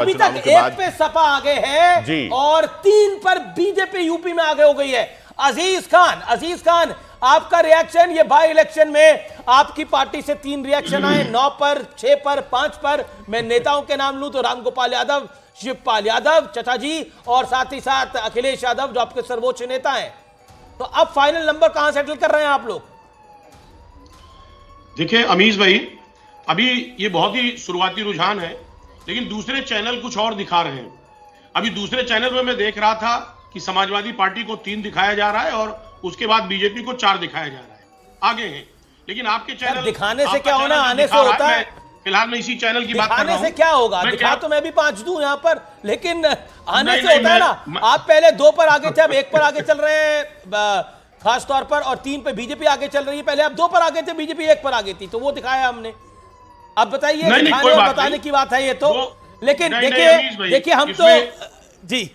अभी तक एक पे सपा आगे है और 3 पर बीजेपी यूपी में आगे हो गई है। अजीज खान आपका रिएक्शन, ये बाई इलेक्शन में आपकी पार्टी से 3 रिएक्शन आए, 9 पर, 6 पर, 5 पर। मैं नेताओं के नाम लूं तो रामगोपाल यादव, शिवपाल यादव, चचा जी और साथ ही साथ अखिलेश यादव जो आपके सर्वोच्च नेता हैं। तो अब फाइनल नंबर कहां सेटल कर रहे हैं आप लोग? देखिए अमीश भाई, अभी ये बहुत ही शुरुआती रुझान है, लेकिन दूसरे चैनल कुछ और दिखा रहे हैं। अभी दूसरे चैनल में मैं देख रहा था कि समाजवादी पार्टी को 3 दिखाया जा रहा है और उसके बाद बीजेपी को 4 दिखाया जा रहा है, आगे है। लेकिन आपके चैनल दिखाने से क्या होना, आने से होता है। फिलहाल मैं इसी चैनल की बात कर रहा हूं। दिखाने से क्या होगा? दिखा तो मैं भी 5 दूं यहां पर, लेकिन आने से होता है ना। आप पहले 2 पर आगे थे, अब 1 पर आगे चल रहे हैं खास तौर पर, और 3 पे बीजेपी आगे चल रही है। पहले आप 2 पर आगे थे, बीजेपी 1 पर आगे थी, तो वो दिखाया हमने। अब बताइए, दिखाने और बताने की बात है ये तो। लेकिन देखिए हम तो जी,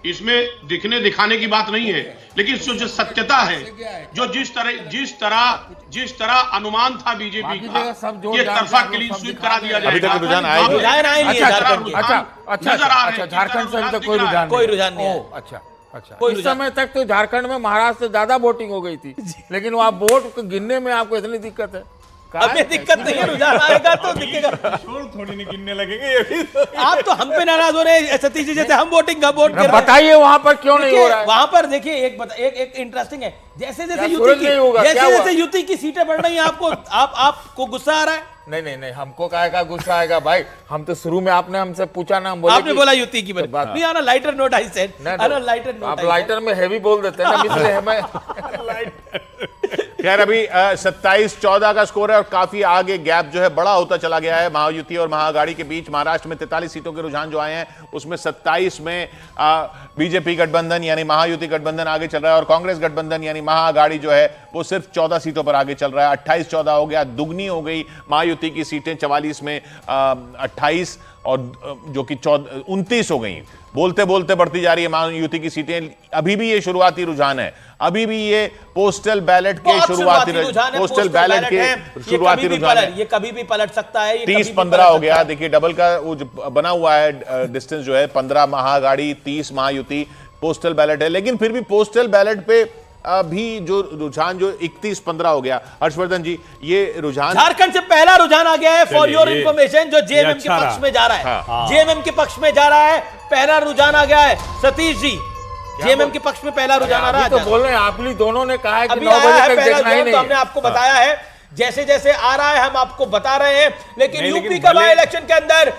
इसमें दिखने दिखाने की बात नहीं है, लेकिन जो सत्यता है, जो जिस तरह अनुमान था बीजेपी का, ये तरफा क्लीन स्वीप करा दिया जाएगा। अभी तक रुझान आए नहीं झारखंड अच्छा, झारखंड से अभी तक कोई रुझान नहीं है। अच्छा, इस समय तक तो झारखंड में महाराष्ट्र से ज्यादा वोटिंग हो गई थी, लेकिन वहाँ वोट गिनने में आपको इतनी दिक्कत है। अभी दिक्कत नहीं है, रुझान आएगा तो दिखेगा। थोड़ी नहीं गिनने लगेंगे आप तो हम पे नाराज हो रहे हैं सतीश जी, जैसे हम वोट कर रहे हैं। बताइए वहां पर क्यों नहीं हो रहा है? वहां पर देखिए एक इंटरेस्टिंग है, जैसे युति की सीटें बढ़ रही हैं, आपको गुस्सा आ रहा है? नहीं, हमको काहे गुस्सा आएगा भाई? हम तो शुरू में आपने हमसे पूछा ना, हम बोले आपने बोला युति की बात नहीं आना। Lighter note I said, lighter note. आप लाइटर में हेवी बोल देते हैं ना, इसलिए हमें। खैर अभी 27-14 का स्कोर है और काफी आगे गैप जो है बड़ा होता चला गया है महायुति और महाअघाड़ी के बीच। महाराष्ट्र में 43 सीटों के रुझान जो आए हैं, उसमें 27 में बीजेपी गठबंधन यानी महायुति गठबंधन आगे चल रहा है और कांग्रेस गठबंधन यानी महाअघाड़ी जो है वो सिर्फ 14 सीटों पर आगे चल रहा है। 28-14 हो गया, दुगनी हो गई महायुति की सीटें, 44 में 28 और जो कि 29 हो गई। बोलते बोलते बढ़ती जा रही है महायुति की सीटें। अभी भी ये शुरुआती रुझान है, अभी भी ये पोस्टल बैलेट के शुरुआती रुझान है, ये कभी भी पलट सकता है। 30-15 हो गया। देखिए डबल का वो बना हुआ है डिस्टेंस जो है, 15 महाअघाड़ी, 30 महायुति। पोस्टल बैलेट है, लेकिन फिर भी पोस्टल बैलेट पे अभी जो रुझान जो 31-15 हो गया। हर्षवर्धन जी, ये रुझान झारखंड से पहला रुझान आ गया है, फॉर योर इंफॉर्मेशन, जो जेएमएम के पक्ष में जा रहा है। जेएमएम के पक्ष में जा रहा है, पहला रुझान आ गया है। सतीश जी, जेएमएम के पक्ष में पहला रुझान आ रहा है। तो बोल रहे हैं आप दोनों ने कहा है कि 9 बजे तक देखना ही नहीं। हमने आपको बताया है, जैसे जैसे आ रहा है हम आपको बता रहे हैं। लेकिन यूपी का बाई इलेक्शन के अंदर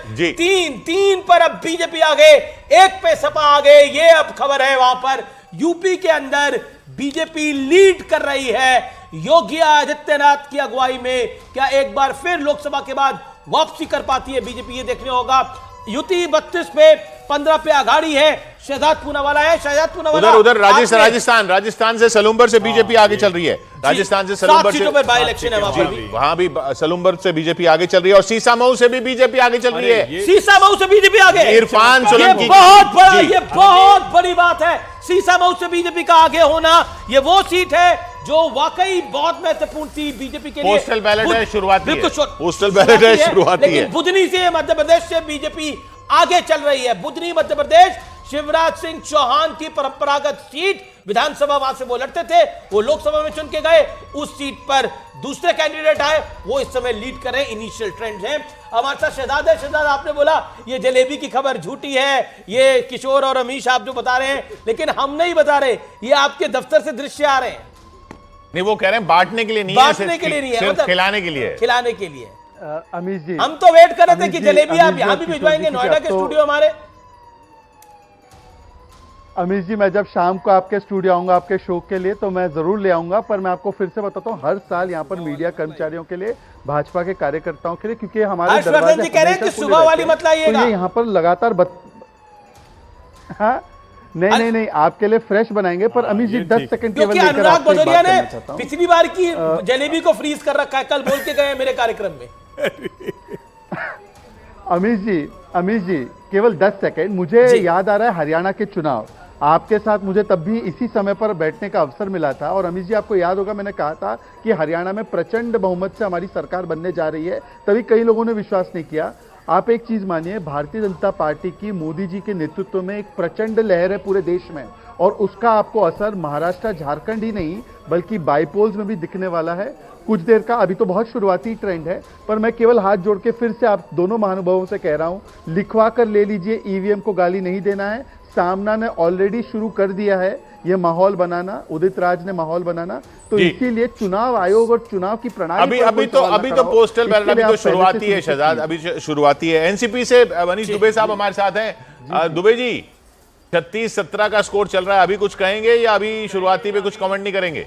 3 पर अब बीजेपी आगे, 1 पे सपा आगे। ये अब खबर है, वहां पर यूपी के अंदर बीजेपी लीड कर रही है योगी आदित्यनाथ की अगुवाई में। क्या एक बार फिर लोकसभा के बाद वापसी कर पाती है बीजेपी? ये देखने होगा। युति 32 पे, 15 पे आघाड़ी है। शहजाद पूनावाला है, शहजाद पूनावाला उधर राजस्थान से सलूम्बर से बीजेपी आगे चल रही है। राजस्थान से सलूम्बर से बाई इलेक्शन है, वहां भी सलूम्बर से बीजेपी आगे चल रही है और सीसामऊ से भी बीजेपी आगे चल रही है। सीसामऊ से बीजेपी आगे, इरफान सोलंकी, ये बहुत बड़ी बात है। सीसामऊ से बीजेपी का आगे होना, ये वो सीट है जो वाकई बहुत महत्वपूर्ण थी बीजेपी के लिए। पोस्टल बैलेट है, शुरुआती है, पोस्टल बैलेट है, शुरुआती है। बुधनी से, मध्य प्रदेश से बीजेपी आगे चल रही है। बुधनी मध्य प्रदेश, शिवराज सिंह चौहान की परंपरागत सीट, विधानसभा वहां से वो लड़ते थे, वो लोकसभा में चुन के गए। उस सीट पर दूसरे कैंडिडेट आए, वो इस समय लीड कर रहे हैं। इनिशियल ट्रेंड है। हमारे साथ शहजाद है। शहजाद, आपने बोला ये जलेबी की खबर झूठी है, ये किशोर और अमीश आप जो बता रहे हैं, लेकिन हम नहीं बता रहे, ये आपके दफ्तर से दृश्य आ रहे हैं। नहीं, वो कह रहे हैं बांटने के लिए नहीं, बांटने के लिए नहीं है, मतलब खिलाने के लिए, खिलाने के लिए। अमीश जी, हम तो वेट कर रहे थे कि जलेबी आप यहां भी भिजवाएंगे, नोएडा के स्टूडियो हमारे। अमीश जी, मैं जब शाम को आपके स्टूडियो आऊंगा आपके शो के लिए तो मैं जरूर ले आऊंगा, पर मैं आपको फिर से बताता हूं, हर साल यहां पर मीडिया कर्मचारियों के लिए, भाजपा के कार्यकर्ताओं के लिए, क्योंकि हमारे दरवाजे कह रहे हैं कि सुबह वाली मत लाइएगा, तो ये यहां पर लगातार हाँ नहीं, आपके लिए फ्रेश बनाएंगे। पर अमीश जी 10 सेकंड केवल लेकर अनुराग भदौरिया ने पिछली बार की जलेबी को फ्रीज कर रखा है, कल बोल के गए मेरे कार्यक्रम में। अमीश जी केवल 10 सेकंड। मुझे याद आ रहा है हरियाणा के चुनाव, आपके साथ मुझे तब भी इसी समय पर बैठने का अवसर मिला था और अमीश जी आपको याद होगा मैंने कहा था कि हरियाणा में प्रचंड बहुमत से हमारी सरकार बनने जा रही है। तभी कई लोगों ने विश्वास नहीं किया। आप एक चीज मानिए, भारतीय जनता पार्टी की मोदी जी के नेतृत्व में एक प्रचंड लहर है पूरे देश में, और उसका आपको असर महाराष्ट्र झारखंड ही नहीं बल्कि बाईपोल्स में भी दिखने वाला है कुछ देर का। अभी तो बहुत शुरुआती ट्रेंड है, पर मैं केवल हाथ जोड़ के फिर से आप दोनों महानुभावों से कह रहा हूं, लिखवा कर ले लीजिए, ईवीएम को गाली नहीं देना है। सामना ने ऑलरेडी शुरू कर दिया है ये माहौल बनाना, उदित राज ने माहौल बनाना, तो इसीलिए चुनाव आयोग और चुनाव की प्रणाली अभी तो पोस्टल बैलेट अभी तो शुरुआती है शहजाद, अभी शुरुआती है। एनसीपी से मनीष दुबे साहब हमारे साथ हैं। दुबे जी, 36-17 का स्कोर चल रहा है, अभी कुछ कहेंगे या अभी शुरुआती पे कुछ कमेंट नहीं करेंगे?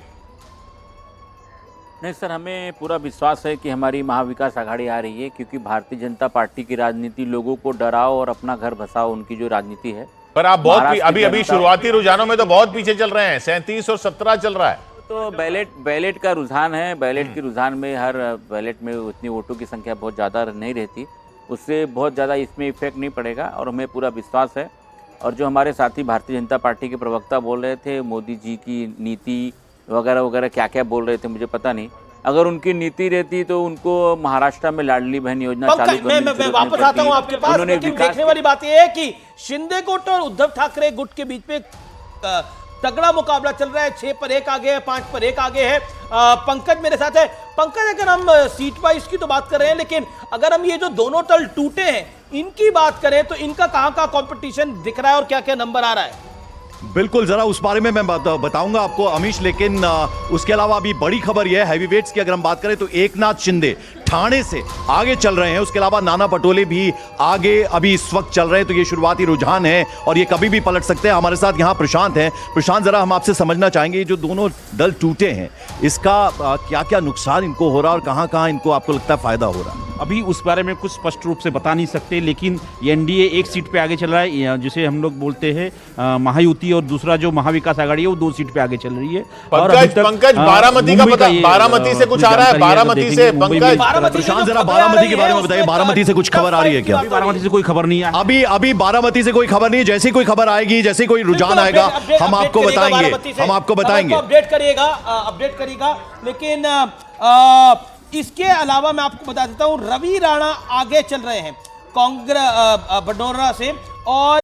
नहीं सर, हमें पूरा विश्वास है कि हमारी महाविकास आघाड़ी आ रही है, क्योंकि भारतीय जनता पार्टी की राजनीति लोगों को डराओ और अपना घर बसाओ, उनकी जो राजनीति है। पर आप बहुत अभी शुरुआती रुझानों में तो बहुत पीछे चल रहे हैं, 37 और 17 चल रहा है। तो बैलेट का रुझान है, बैलेट के रुझान में हर बैलेट में उतनी वोटों की संख्या बहुत ज़्यादा नहीं रहती, उससे बहुत ज़्यादा इसमें इफेक्ट नहीं पड़ेगा और हमें पूरा विश्वास है। और जो हमारे साथी भारतीय जनता पार्टी के प्रवक्ता बोल रहे थे, मोदी जी की नीति वगैरह वगैरह क्या क्या बोल रहे थे मुझे पता नहीं, अगर उनकी नीति रहती तो उनको महाराष्ट्र में लाडली बहन योजना चालू करनी। मैं वापस आता हूं आपके पास, लेकिन देखने वाली बात यह है कि शिंदे गुट और उद्धव ठाकरे गुट के बीच में तगड़ा मुकाबला चल रहा है। 6 पर 1 आगे है, 5 पर 1 आगे है। पंकज मेरे साथ है। पंकज, अगर हम सीट वाइज की तो बात कर रहे हैं, लेकिन अगर हम ये जो दोनों तल टूटे हैं इनकी बात करें तो इनका कहां कंपटीशन दिख रहा है और क्या क्या नंबर आ रहा है? बिल्कुल, जरा उस बारे में मैं बताऊंगा आपको अमीश, लेकिन उसके अलावा अभी बड़ी खबर यह है, हैवीवेट्स की अगर हम बात करें तो एकनाथ शिंदे ठाणे से आगे चल रहे हैं, उसके अलावा नाना पटोले भी आगे अभी इस वक्त चल रहे हैं। तो ये शुरुआती रुझान है और ये कभी भी पलट सकते हैं। हमारे साथ यहाँ प्रशांत हैं। प्रशांत, जरा हम आपसे समझना चाहेंगे, ये जो दोनों दल टूटे हैं इसका क्या क्या नुकसान इनको हो रहा है और कहाँ कहाँ इनको आपको लगता है फायदा हो रहा है? अभी उस बारे में कुछ स्पष्ट रूप से बता नहीं सकते, लेकिन एनडीए एक सीट पे आगे चल रहा है, जिसे हम लोग बोलते हैं महायुति, और दूसरा जो महाविकास आघाड़ी है वो 2 सीट पे आगे चल रही है। पंकज, बारामती का पता, बारामती से कुछ आ रहा है? बारामती से पंकज, प्रशांत जरा बारामती के बारे में बताइए, बारामती से कुछ खबर आ रही है क्या? बारामती से कोई खबर नहीं है, अभी बारामती से कोई खबर नहीं है। जैसे कोई खबर आएगी, जैसे कोई रुझान आएगा, हम आपको बताएंगे, अपडेट करिएगा। लेकिन इसके अलावा मैं आपको बता देता हूं, रवि राणा आगे चल रहे हैं कांग्रेस बडोरा से, और